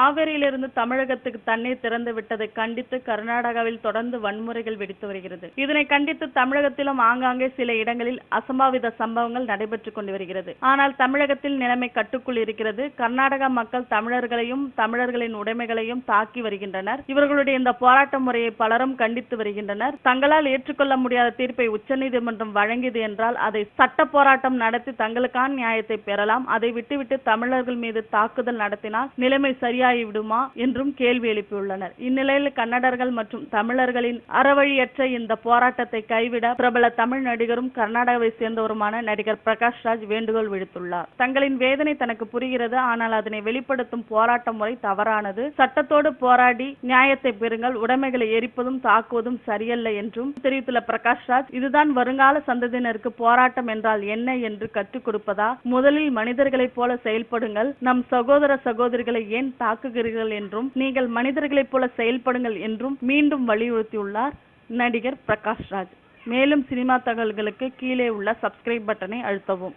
காவிரியிலிருந்து தமிழகத்துக்கு தண்ணீர் திறந்து விட்டதை கண்டித்து கர்நாடகாவில் தொடர்ந்து வன்முறைகள் வெடித்து வருகிறது. இதனை கண்டித்து தமிழகத்திலும் ஆங்காங்கே சில இடங்களில் அசம்பாவித சம்பவங்கள் நடைபெற்றுக் கொண்டு வருகிறது. ஆனால் தமிழகத்தில் நிலைமை கட்டுக்குள் இருக்கிறது. கர்நாடக மக்கள் தமிழர்களையும் தமிழர்களின் உடைமைகளையும் தாக்கி வருகின்றனர். இவர்களுடைய இந்த போராட்ட முறையை பலரும் கண்டித்து வருகின்றனர். தங்களால் ஏற்றுக்கொள்ள முடியாத தீர்ப்பை உச்சநீதிமன்றம் வழங்கியது என்றால் அதை சட்ட போராட்டம் நடத்தி தங்களுக்கான நியாயத்தை பெறலாம். அதை விட்டுவிட்டு தமிழர்கள் மீது தாக்குதல் நடத்தினால் நிலைமை சரியாகிவிடுமா என்றும் கேள்வி எழுப்பியுள்ளனர். இந்நிலையில் கன்னடர்கள் மற்றும் தமிழர்களின் அறவழியற்ற இந்த போராட்டத்தை கைவிட பிரபல தமிழ் நடிகரும் கர்நாடகாவை சேர்ந்தவருமான நடிகர் பிரகாஷ் ராஜ் வேண்டுகோள் விடுத்துள்ளார். தங்களின் வேதனை தனக்கு புரிகிறது, ஆனால் அதனை வெளிப்படுத்தும் போராட்ட முறை தவறானது. சட்டத்தோடு போராடி நியாயத்தை பெறுங்கள். உடைமைகளை எரிப்பதும் தாக்குவதும் சரியல்ல என்றும் தெரிவித்துள்ள பிரகாஷ் ராஜ், இதுதான் வருங்கால சந்ததியினருக்கு போராட்டம் என்றால் என்ன என்று கற்றுக் கொடுப்பதா? முதலில் மனிதர்களைப் போல செயல்படுங்கள். நம் சகோதர சகோதரிகளை ஏன் தாக்குகிறீர்கள் என்றும் நீங்கள் மனிதர்களைப் போல செயல்படுங்கள் என்றும் மீண்டும் வலியுறுத்தியுள்ளார் நடிகர் பிரகாஷ் ராஜ். மேலும் சினிமா தகவல்களுக்கு கீழே உள்ள சப்ஸ்கிரைப் பட்டனை அழுத்தவும்.